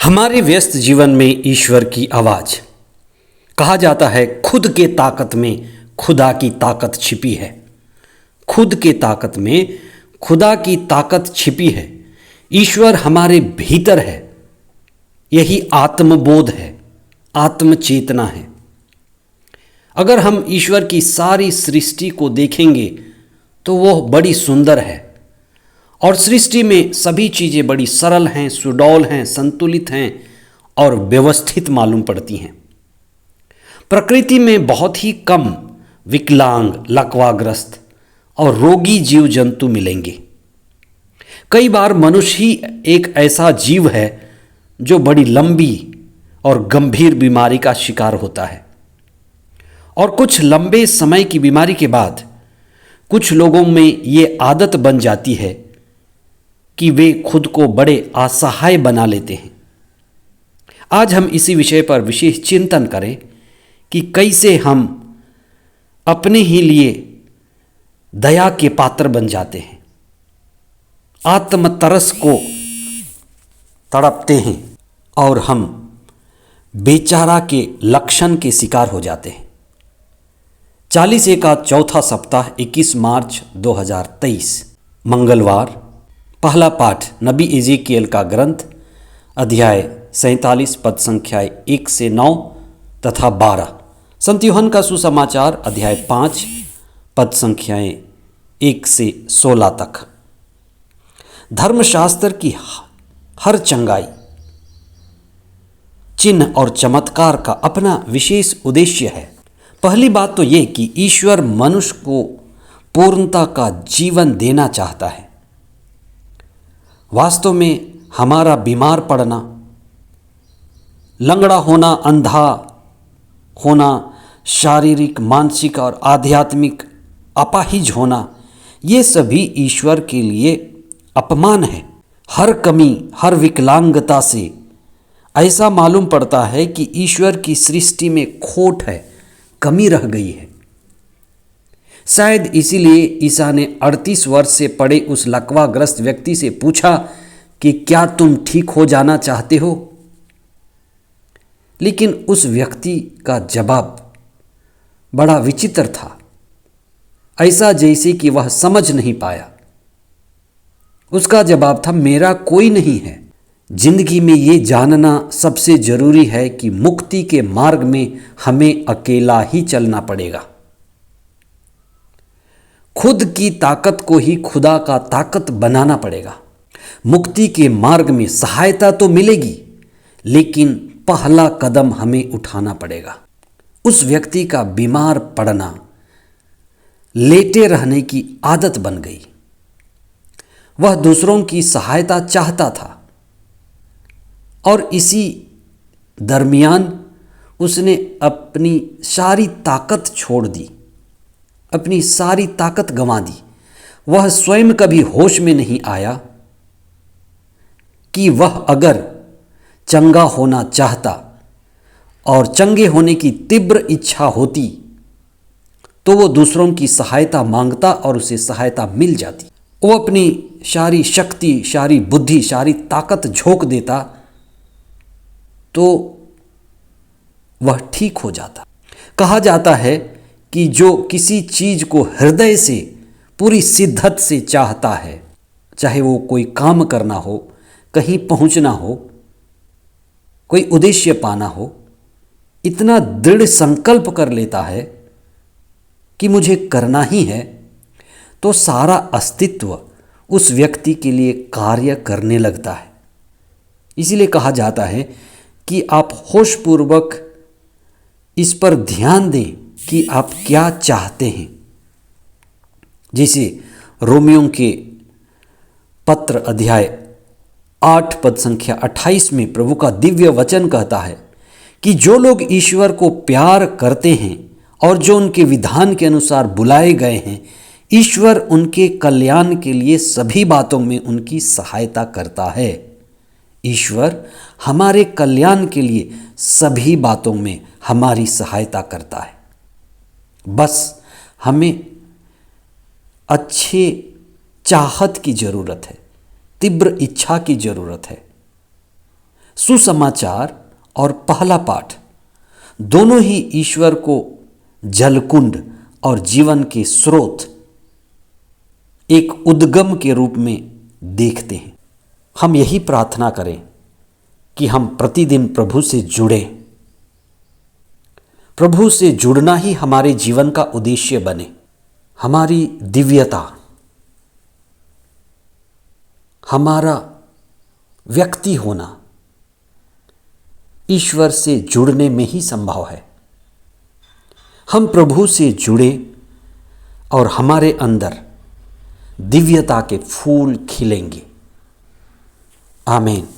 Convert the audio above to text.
हमारे व्यस्त जीवन में ईश्वर की आवाज़। कहा जाता है खुद के ताकत में खुदा की ताकत छिपी है। खुद के ताकत में खुदा की ताकत छिपी है। ईश्वर हमारे भीतर है। यही आत्मबोध है, आत्मचेतना है। अगर हम ईश्वर की सारी सृष्टि को देखेंगे तो वह बड़ी सुंदर है और सृष्टि में सभी चीज़ें बड़ी सरल हैं, सुडौल हैं, संतुलित हैं और व्यवस्थित मालूम पड़ती हैं। प्रकृति में बहुत ही कम विकलांग, लकवाग्रस्त और रोगी जीव जंतु मिलेंगे। कई बार मनुष्य ही एक ऐसा जीव है जो बड़ी लंबी और गंभीर बीमारी का शिकार होता है और कुछ लंबे समय की बीमारी के बाद कुछ लोगों में ये आदत बन जाती है कि वे खुद को बड़े असहाय बना लेते हैं। आज हम इसी विषय पर विशेष चिंतन करें कि कैसे हम अपने ही लिए दया के पात्र बन जाते हैं, आत्मतरस को तड़पते हैं और हम बेचारा के लक्षण के शिकार हो जाते हैं। 40 का चौथा सप्ताह 21 मार्च 2023 मंगलवार। पहला पाठ नबी एजेकियल का ग्रंथ अध्याय 47 पद संख्या 1 से 9 तथा 12। संत यूहन्ना का सुसमाचार अध्याय 5 पद संख्याएं 1 से 16 तक। धर्मशास्त्र की हर चंगाई, चिन्ह और चमत्कार का अपना विशेष उद्देश्य है। पहली बात तो ये कि ईश्वर मनुष्य को पूर्णता का जीवन देना चाहता है। वास्तव में हमारा बीमार पड़ना, लंगड़ा होना, अंधा होना, शारीरिक, मानसिक और आध्यात्मिक अपाहिज होना, ये सभी ईश्वर के लिए अपमान है। हर कमी, हर विकलांगता से ऐसा मालूम पड़ता है कि ईश्वर की सृष्टि में खोट है, कमी रह गई है। शायद इसीलिए ईसा ने 38 वर्ष से पड़े उस लकवाग्रस्त व्यक्ति से पूछा कि क्या तुम ठीक हो जाना चाहते हो? लेकिन उस व्यक्ति का जवाब बड़ा विचित्र था, ऐसा जैसे कि वह समझ नहीं पाया। उसका जवाब था, मेरा कोई नहीं है। जिंदगी में ये जानना सबसे जरूरी है कि मुक्ति के मार्ग में हमें अकेला ही चलना पड़ेगा। खुद की ताकत को ही खुदा का ताकत बनाना पड़ेगा। मुक्ति के मार्ग में सहायता तो मिलेगी, लेकिन पहला कदम हमें उठाना पड़ेगा। उस व्यक्ति का बीमार पड़ना, लेटे रहने की आदत बन गई। वह दूसरों की सहायता चाहता था और इसी दरमियान उसने अपनी सारी ताकत छोड़ दी, अपनी सारी ताकत गंवा दी। वह स्वयं कभी होश में नहीं आया कि वह अगर चंगा होना चाहता और चंगे होने की तीव्र इच्छा होती तो वो दूसरों की सहायता मांगता और उसे सहायता मिल जाती। वो अपनी सारी शक्ति, सारी बुद्धि, सारी ताकत झोंक देता तो वह ठीक हो जाता। कहा जाता है कि जो किसी चीज को हृदय से पूरी शिद्दत से चाहता है, चाहे वो कोई काम करना हो, कहीं पहुंचना हो, कोई उद्देश्य पाना हो, इतना दृढ़ संकल्प कर लेता है कि मुझे करना ही है, तो सारा अस्तित्व उस व्यक्ति के लिए कार्य करने लगता है। इसीलिए कहा जाता है कि आप होशपूर्वक इस पर ध्यान दें कि आप क्या चाहते हैं। जैसे रोमियों के पत्र अध्याय 8 पद संख्या 28 में प्रभु का दिव्य वचन कहता है कि जो लोग ईश्वर को प्यार करते हैं और जो उनके विधान के अनुसार बुलाए गए हैं, ईश्वर उनके कल्याण के लिए सभी बातों में उनकी सहायता करता है। ईश्वर हमारे कल्याण के लिए सभी बातों में हमारी सहायता करता है। बस हमें अच्छे चाहत की ज़रूरत है, तीव्र इच्छा की ज़रूरत है। सुसमाचार और पहला पाठ दोनों ही ईश्वर को जलकुंड और जीवन के स्रोत, एक उद्गम के रूप में देखते हैं। हम यही प्रार्थना करें कि हम प्रतिदिन प्रभु से जुड़ें। प्रभु से जुड़ना ही हमारे जीवन का उद्देश्य बने। हमारी दिव्यता, हमारा व्यक्ति होना ईश्वर से जुड़ने में ही संभव है। हम प्रभु से जुड़े और हमारे अंदर दिव्यता के फूल खिलेंगे। आमीन।